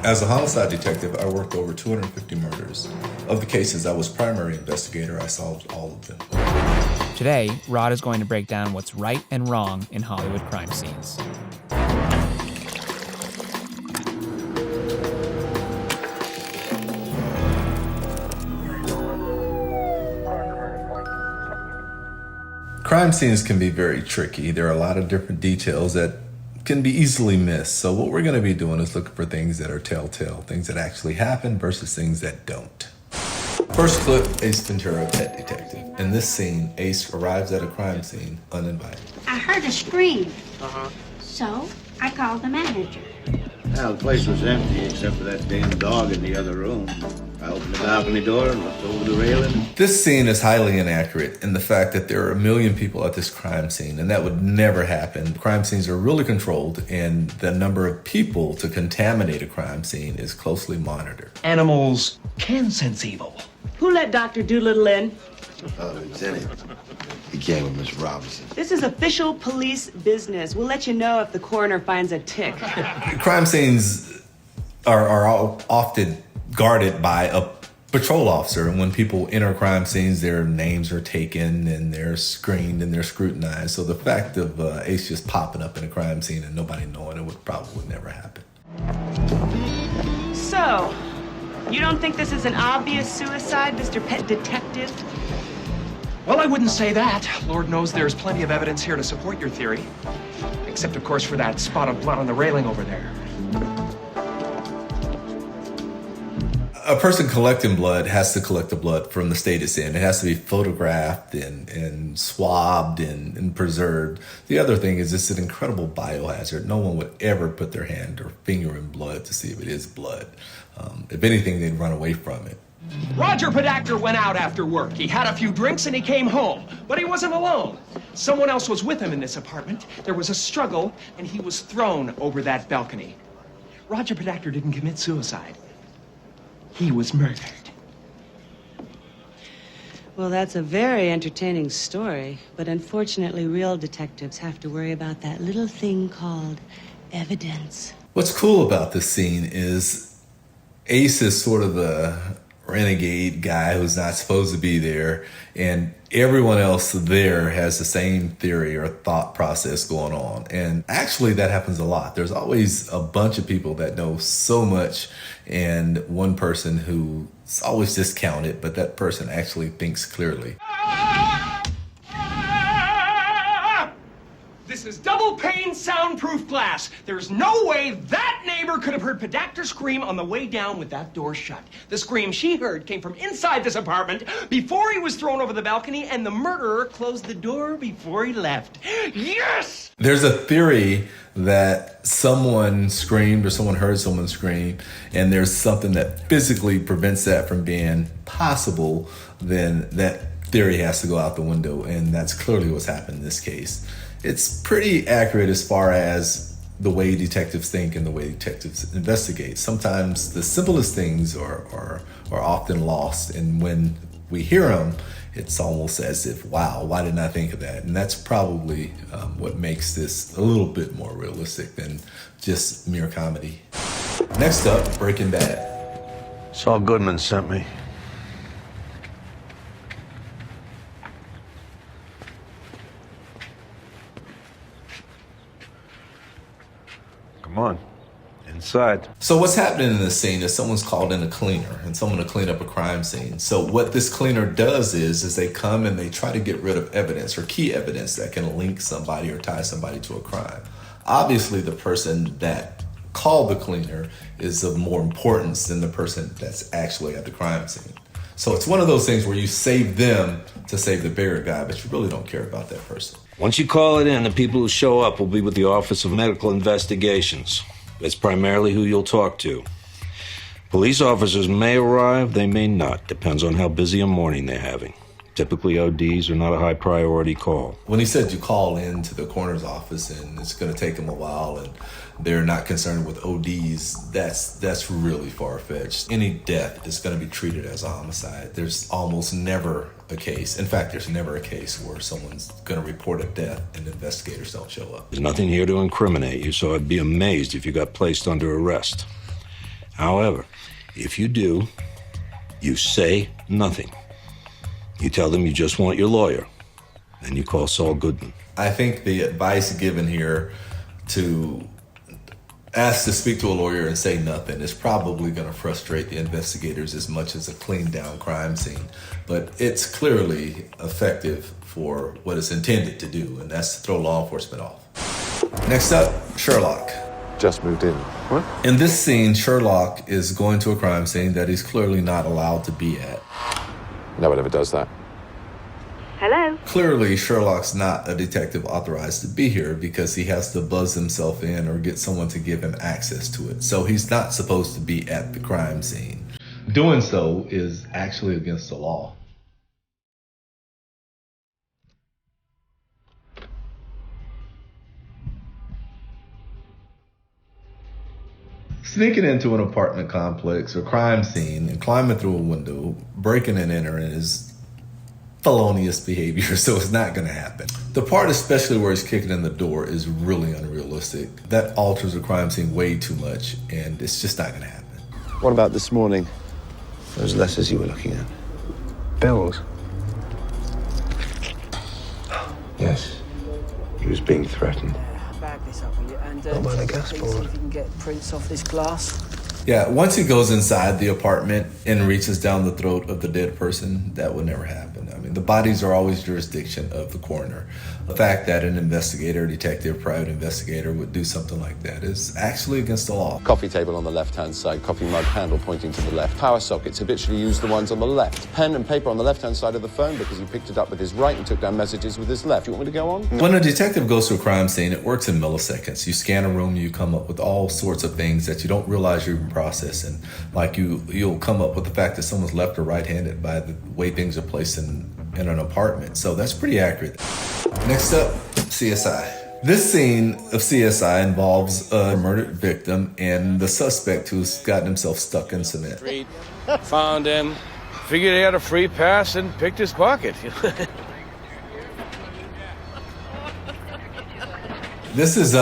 As a homicide detective, I worked over 250 murders. Of the cases I was primary investigator, I solved all of them. Today, Rod is going to break down what's right and wrong in Hollywood crime scenes. Crime scenes can be very tricky. There are a lot of different details that can be easily missed. So what we're going to be doing is looking for things that are telltale, things that actually happen versus things that don't. First clip, Ace Ventura, pet detective. In this scene, Ace arrives at a crime scene uninvited. I heard a scream. So I called the manager. Well, the place was empty except for that damn dog in the other room. I opened the balcony door and looked over the railing. This scene is highly inaccurate in the fact that there are 1 million people at this crime scene, and that would never happen. Crime scenes are really controlled, and the number of people to contaminate a crime scene is closely monitored. Animals can sense evil. Who let Dr. Doolittle in? Oh, Lieutenant. He came with Miss Robinson. This is official police business. We'll let you know if the coroner finds a tick. Crime scenes are often guarded by a patrol officer, and when people enter crime scenes, their names are taken and they're screened and they're scrutinized. So the fact of Ace just popping up in a crime scene and nobody knowing it would probably never happen. So, you don't think this is an obvious suicide, Mr. Pet Detective? Well, I wouldn't say that. Lord knows there's plenty of evidence here to support your theory. Except, of course, for that spot of blood on the railing over there. A person collecting blood has to collect the blood from the state it's in. It has to be photographed and swabbed and preserved. The other thing is it's an incredible biohazard. No one would ever put their hand or finger in blood to see if it is blood. If anything, they'd run away from it. Roger Podacter went out after work. He had a few drinks and he came home. But he wasn't alone. Someone else was with him in this apartment. There was a struggle and he was thrown over that balcony. Roger Podacter didn't commit suicide. He was murdered. Well, that's a very entertaining story, but unfortunately, real detectives have to worry about that little thing called evidence. What's cool about this scene is Ace is sort of the renegade guy who's not supposed to be there, and everyone else there has the same theory or thought process going on. And actually that happens a lot. There's always a bunch of people that know so much and one person who's always discounted, but that person actually thinks clearly. This is double pane soundproof glass. There's no way that neighbor could have heard Podacter scream on the way down with that door shut. The scream she heard came from inside this apartment before he was thrown over the balcony, and the murderer closed the door before he left. Yes! There's a theory that someone screamed or someone heard someone scream, and there's something that physically prevents that from being possible, then that theory has to go out the window, and that's clearly what's happened in this case. It's pretty accurate as far as the way detectives think and the way detectives investigate. Sometimes the simplest things are often lost, and when we hear them, it's almost as if, wow, why didn't I think of that? And that's probably what makes this a little bit more realistic than just mere comedy. Next up, Breaking Bad. Saul Goodman sent me. Come on, inside. So what's happening in this scene is someone's called in a cleaner and someone to clean up a crime scene. So what this cleaner does is they come and they try to get rid of evidence or key evidence that can link somebody or tie somebody to a crime. Obviously, the person that called the cleaner is of more importance than the person that's actually at the crime scene. So it's one of those things where you save them to save the bigger guy, but you really don't care about that person. Once you call it in, the people who show up will be with the Office of Medical Investigations. That's primarily who you'll talk to. Police officers may arrive, they may not. Depends on how busy a morning they're having. Typically, ODs are not a high priority call. When he said you call in to the coroner's office and it's going to take them a while and they're not concerned with ODs, that's really far-fetched. Any death is going to be treated as a homicide. There's almost never a case. In fact, there's never a case where someone's going to report a death and investigators don't show up. There's nothing here to incriminate you, so I'd be amazed if you got placed under arrest. However, if you do, you say nothing. You tell them you just want your lawyer, and you call Saul Goodman. I think the advice given here to ask to speak to a lawyer and say nothing is probably going to frustrate the investigators as much as a clean down crime scene. But it's clearly effective for what it's intended to do, and that's to throw law enforcement off. Next up, Sherlock. Just moved in. What? In this scene, Sherlock is going to a crime scene that he's clearly not allowed to be at. No one ever does that. Hello? Clearly, Sherlock's not a detective authorized to be here because he has to buzz himself in or get someone to give him access to it. So he's not supposed to be at the crime scene. Doing so is actually against the law. Sneaking into an apartment complex or crime scene and climbing through a window, breaking and entering is felonious behavior, so it's not going to happen. The part, especially where he's kicking in the door, is really unrealistic. That alters the crime scene way too much, and it's just not going to happen. What about this morning? Those letters you were looking at? Bills? Yes. He was being threatened. Bag this up, will you? And Not by the gas see board. if you can get prints off this glass. Yeah, once he goes inside the apartment and reaches down the throat of the dead person, that would never happen. I mean, the bodies are always jurisdiction of the coroner. The fact that an investigator, detective, private investigator would do something like that is actually against the law. Coffee table on the left-hand side, coffee mug handle pointing to the left. Power sockets, habitually use the ones on the left. Pen and paper on the left-hand side of the phone because he picked it up with his right and took down messages with his left. You want me to go on? When a detective goes to a crime scene, it works in milliseconds. You scan a room, you come up with all sorts of things that you don't realize you're even processing. Like you'll come up with the fact that someone's left or right-handed by the way things are placed in an apartment. So that's pretty accurate. Next up, CSI. This scene of CSI involves a murdered victim and the suspect who's gotten himself stuck in cement. Found him, figured he had a free pass and picked his pocket. This is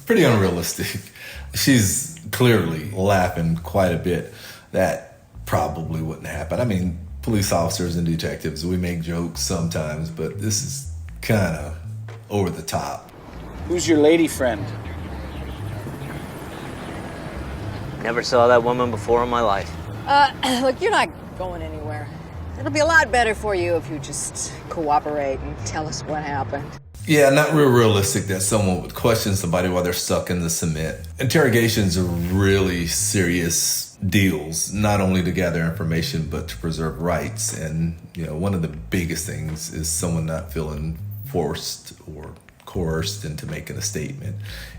pretty unrealistic. She's clearly laughing quite a bit. That probably wouldn't happen. I mean, police officers and detectives, we make jokes sometimes, but this is kind of over the top. Who's your lady friend? Never saw that woman before in my life. Look, you're not going anywhere. It'll be a lot better for you if you just cooperate and tell us what happened. Yeah, not real realistic that someone would question somebody while they're stuck in the cement. Interrogations are really serious deals, not only to gather information, but to preserve rights. And, you know, one of the biggest things is someone not feeling forced or coerced into making a statement.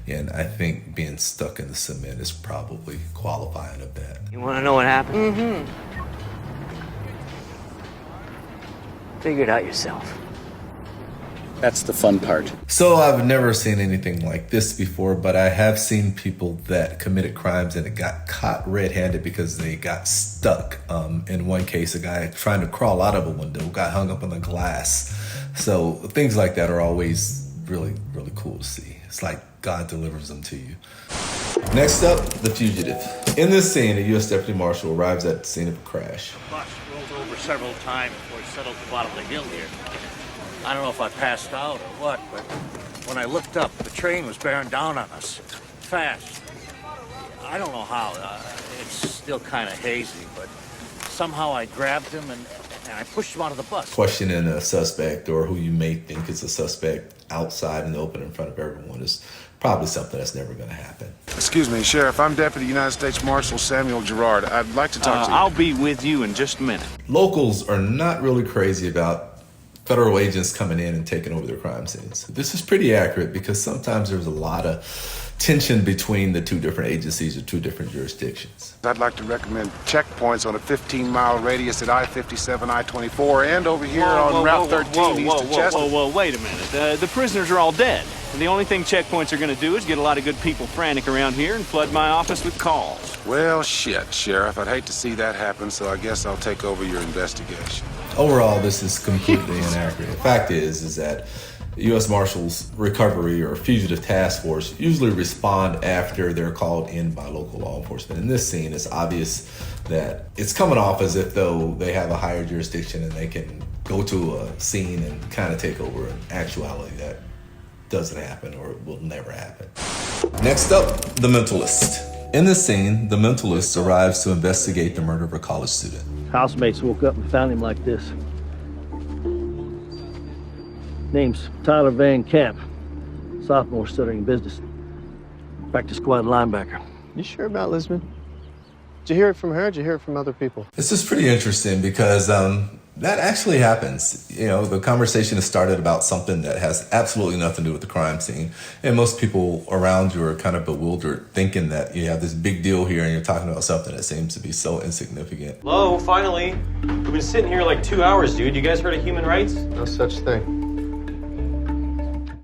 And I think being stuck in the cement is probably qualifying of that. You want to know what happened? Mm-hmm. Figure it out yourself. That's the fun part. So I've never seen anything like this before, but I have seen people that committed crimes and it got caught red-handed because they got stuck. In one case, a guy trying to crawl out of a window got hung up on the glass. So things like that are always really, really cool to see. It's like God delivers them to you. Next up, The Fugitive. In this scene, a U.S. Deputy Marshal arrives at the scene of a crash. The bus rolled over several times before it settled at the bottom of the hill here. I don't know if I passed out or what, but when I looked up, the train was bearing down on us, fast. I don't know how. It's still kind of hazy, but somehow I grabbed him and I pushed him out of the bus. Questioning a suspect or who you may think is a suspect outside in the open in front of everyone is probably something that's never going to happen. Excuse me, Sheriff. I'm Deputy United States Marshal Samuel Gerard. I'd like to talk to you. I'll be with you in just a minute. Locals are not really crazy about federal agents coming in and taking over their crime scenes. This is pretty accurate because sometimes there's a lot of tension between the two different agencies or two different jurisdictions. I'd like to recommend checkpoints on a 15-mile radius at I-57, I-24, and over here on Route 13 east of Chester. Whoa, wait a minute. The prisoners are all dead. And the only thing checkpoints are going to do is get a lot of good people frantic around here and flood my office with calls. Well, shit, Sheriff. I'd hate to see that happen, so I guess I'll take over your investigation. Overall, this is completely inaccurate. The fact is that U.S. Marshals Recovery or Fugitive Task Force usually respond after they're called in by local law enforcement. In this scene, it's obvious that it's coming off as if though they have a higher jurisdiction and they can go to a scene and kind of take over. In actuality, that doesn't happen or it will never happen. Next up, the mentalist. In this scene, the mentalist arrives to investigate the murder of a college student. Housemates woke up and found him like this. Name's Tyler Van Camp, sophomore studying business. Practice squad linebacker. You sure about Lisbon? Did you hear it from her? Did you hear it from other people? This is pretty interesting because that actually happens. You know, the conversation has started about something that has absolutely nothing to do with the crime scene. And most people around you are kind of bewildered, thinking that you have this big deal here and you're talking about something that seems to be so insignificant. Hello, finally. We've been sitting here like 2 hours, dude. You guys heard of human rights? No such thing.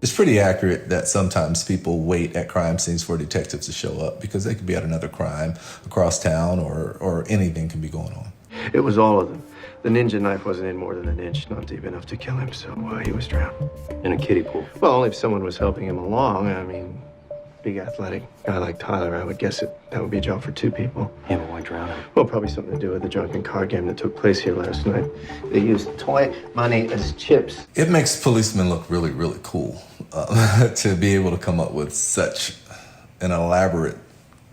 It's pretty accurate that sometimes people wait at crime scenes for detectives to show up because they could be at another crime across town or anything can be going on. It was all of them. The ninja knife wasn't in more than an inch, not deep enough to kill him, so he was drowned. In a kiddie pool? Well, only if someone was helping him along. I mean, big athletic guy like Tyler, I would guess that would be a job for 2 people. Yeah, but why drown him? Well, probably something to do with the drunken card game that took place here last night. They used toy money as chips. It makes policemen look really, really cool to be able to come up with such an elaborate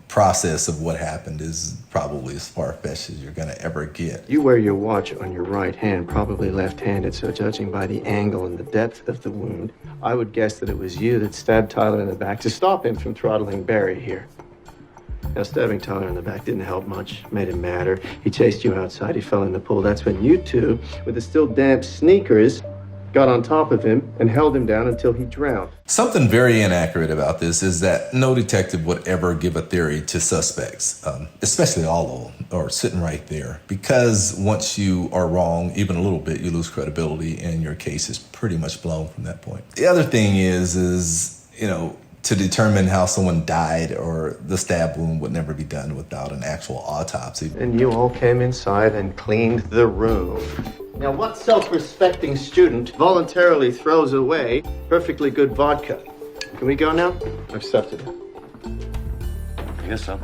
process of what happened is probably as far-fetched as you're going to ever get. You wear your watch on your right hand, probably left-handed, so judging by the angle and the depth of the wound, I would guess that it was you that stabbed Tyler in the back to stop him from throttling Barry here. Now, stabbing Tyler in the back didn't help much, made him madder. He chased you outside, he fell in the pool. That's when you two, with the still damp sneakers, got on top of him and held him down until he drowned. Something very inaccurate about this is that no detective would ever give a theory to suspects, especially all of them, or sitting right there. Because once you are wrong, even a little bit, you lose credibility and your case is pretty much blown from that point. The other thing is, you know, to determine how someone died or the stab wound would never be done without an actual autopsy. And you all came inside and cleaned the room. Now, what self-respecting student voluntarily throws away perfectly good vodka? Can we go now? I've accepted it. I guess so.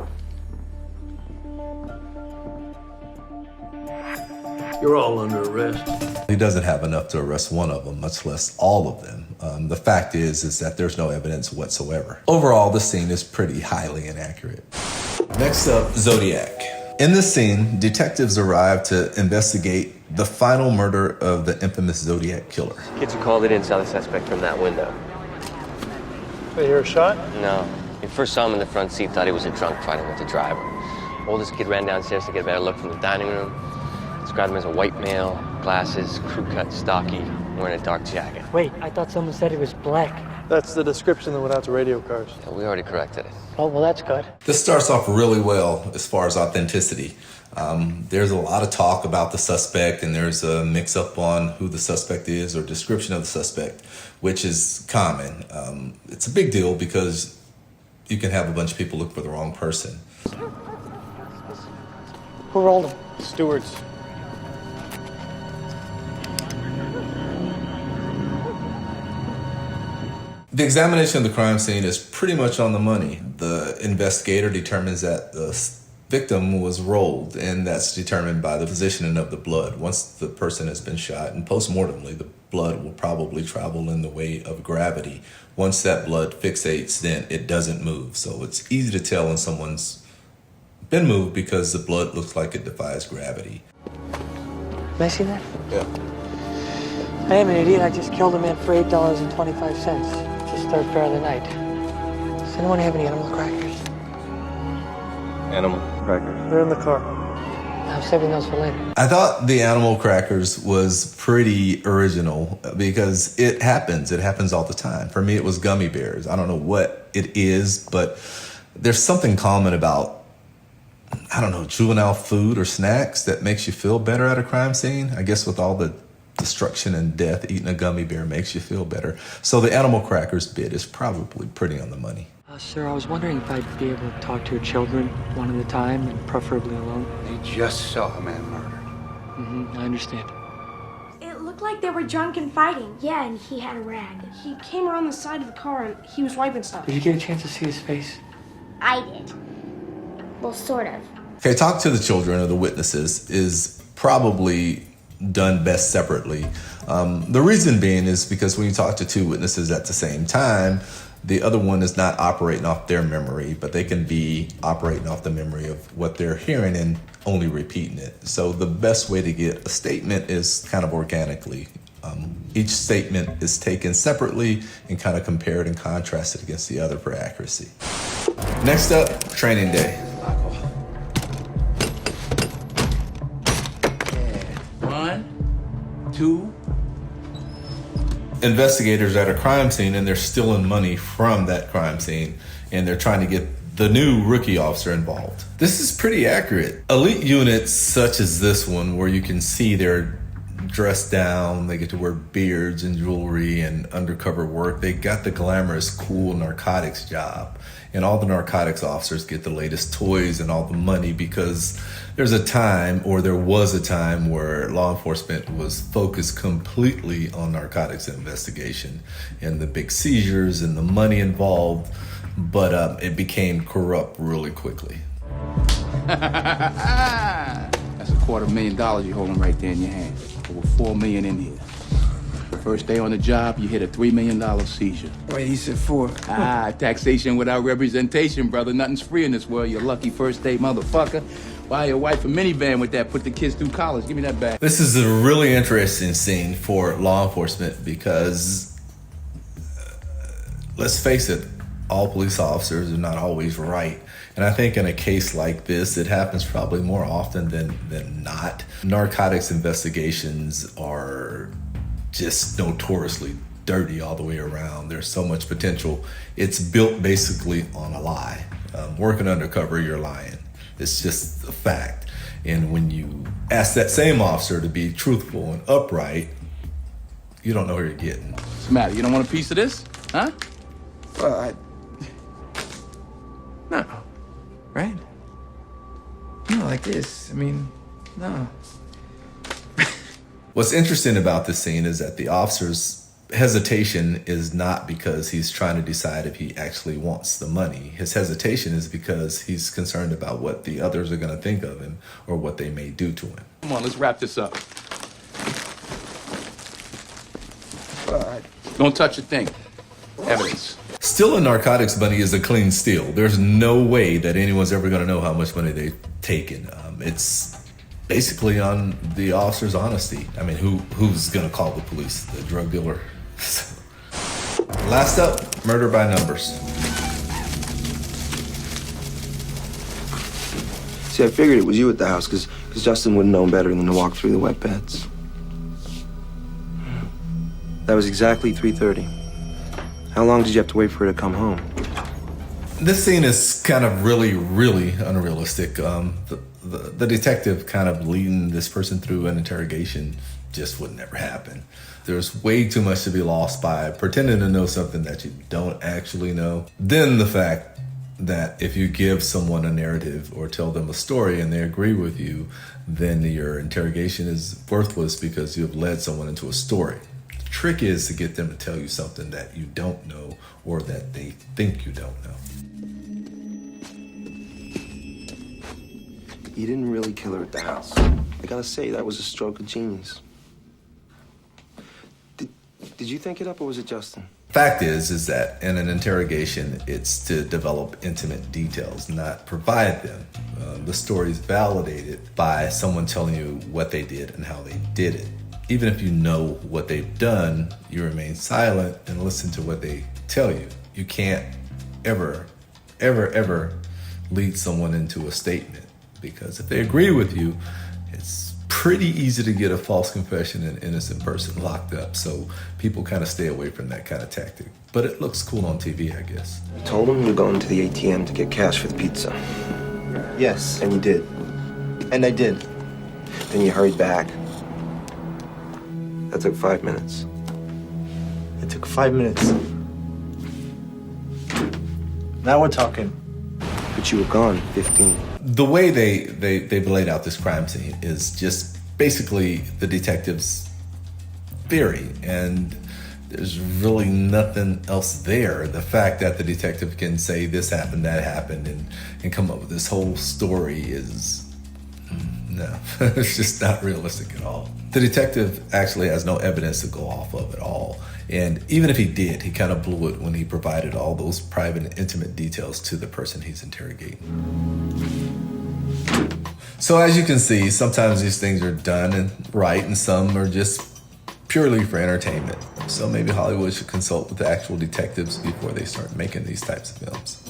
You're all under arrest. He doesn't have enough to arrest one of them, much less all of them. The fact is that there's no evidence whatsoever. Overall, the scene is pretty highly inaccurate. Next up, Zodiac. In this scene, detectives arrive to investigate the final murder of the infamous Zodiac killer. Kids who called it in saw the suspect from that window. Did you hear a shot? No. We first saw him in the front seat, thought he was a drunk fighting with the driver. Oldest kid ran downstairs to get a better look from the dining room. Described him as a white male, glasses, crew cut, stocky, wearing a dark jacket. Wait, I thought someone said he was black. That's the description that went out to radio cars. Yeah, we already corrected it. Oh, well, that's good. This starts off really well as far as authenticity. There's a lot of talk about the suspect and there's a mix-up on who the suspect is or description of the suspect, which is common. It's a big deal because you can have a bunch of people look for the wrong person. Who rolled him? Stewards. The examination of the crime scene is pretty much on the money. The investigator determines that the victim was rolled, and that's determined by the positioning of the blood. Once the person has been shot, and post-mortemly, the blood will probably travel in the way of gravity. Once that blood fixates, then it doesn't move. So it's easy to tell when someone's been moved because the blood looks like it defies gravity. Can I see that? Yeah. I am an idiot. I just killed a man for $8.25. Just third fare of the night. Does anyone have any animal crackers? Animal crackers? They're in the car. I'm saving those for later. I thought the animal crackers was pretty original because it happens. It happens all the time. For me, it was gummy bears. I don't know what it is, but there's something common about, I don't know, juvenile food or snacks that makes you feel better at a crime scene. I guess with all the destruction and death, eating a gummy bear makes you feel better. So the animal crackers bit is probably pretty on the money. Sir, I was wondering if I'd be able to talk to your children one at a time and preferably alone. They just saw a man murdered. I understand. It looks looked like they were drunk and fighting. Yeah, and he had a rag. He came around the side of the car and he was wiping stuff. Did you get a chance to see his face? I did. Well, sort of. Okay, talk to the children or the witnesses is probably done best separately. The reason being is because when you talk to two witnesses at the same time, the other one is not operating off their memory, but they can be operating off the memory of what they're hearing and only repeating it. So the best way to get a statement is kind of organically. Each statement is taken separately and kind of compared and contrasted against the other for accuracy. Next up, training day. 1, 2. Investigators at a crime scene and they're stealing money from that crime scene and they're trying to get the new rookie officer involved. This is pretty accurate. Elite units such as this one, where you can see they're dressed down, they get to wear beards and jewelry and undercover work. They got the glamorous, cool narcotics job. And all the narcotics officers get the latest toys and all the money because there was a time where law enforcement was focused completely on narcotics investigation and the big seizures and the money involved, but it became corrupt really quickly. That's $250,000 you're holding right there in your hand. Over $4 million in here. First day on the job, you hit a $3 million seizure. Wait, he said 4. Taxation without representation, brother. Nothing's free in this world, you lucky first day motherfucker. Buy your wife a minivan with that, put the kids through college. Give me that back. This is a really interesting scene for law enforcement because, let's face it, all police officers are not always right. And I think in a case like this, it happens probably more often than not. Narcotics investigations are just notoriously dirty all the way around. There's so much potential. It's built basically on a lie. Working undercover, you're lying. It's just a fact. And when you ask that same officer to be truthful and upright, you don't know who you're getting. What's the matter? You don't want a piece of this? Huh? Well, no. Right? No, like this. I mean, no. What's interesting about this scene is that the officer's hesitation is not because he's trying to decide if he actually wants the money. His hesitation is because he's concerned about what the others are going to think of him or what they may do to him. Come on, let's wrap this up. Don't touch a thing. Evidence. Stealing narcotics money is a clean steal. There's no way that anyone's ever going to know how much money they've taken. It's basically on the officer's honesty. I mean, who's going to call the police? The drug dealer? Last up, murder by numbers. See, I figured it was you at the house because Justin wouldn't know better than to walk through the wet beds. That was exactly 3:30. How long did you have to wait for her to come home? This scene is kind of really, really unrealistic. The detective kind of leading this person through an interrogation just would never happen. There's way too much to be lost by pretending to know something that you don't actually know. Then the fact that if you give someone a narrative or tell them a story and they agree with you, then your interrogation is worthless because you've led someone into a story. The trick is to get them to tell you something that you don't know or that they think you don't know. You didn't really kill her at the house. I gotta say, that was a stroke of genius. Did you think it up or was it Justin? Fact is that in an interrogation, it's to develop intimate details, not provide them. The story is validated by someone telling you what they did and how they did it. Even if you know what they've done, you remain silent and listen to what they tell you. You can't ever, ever, ever lead someone into a statement because if they agree with you, it's pretty easy to get a false confession and an innocent person locked up. So people kind of stay away from that kind of tactic. But it looks cool on TV, I guess. You told him you were going to the ATM to get cash for the pizza. Yes. And you did. And I did. Then you hurried back. That took 5 minutes. It took 5 minutes. Now we're talking. But you were gone 15. The way they've laid out this crime scene is just basically the detectives theory, and there's really nothing else there. The fact that the detective can say this happened, that happened, and come up with this whole story is, no, it's just not realistic at all. The detective actually has no evidence to go off of at all. And even if he did, he kind of blew it when he provided all those private and intimate details to the person he's interrogating. So as you can see, sometimes these things are done and right, and some are just purely for entertainment. So maybe Hollywood should consult with the actual detectives before they start making these types of films.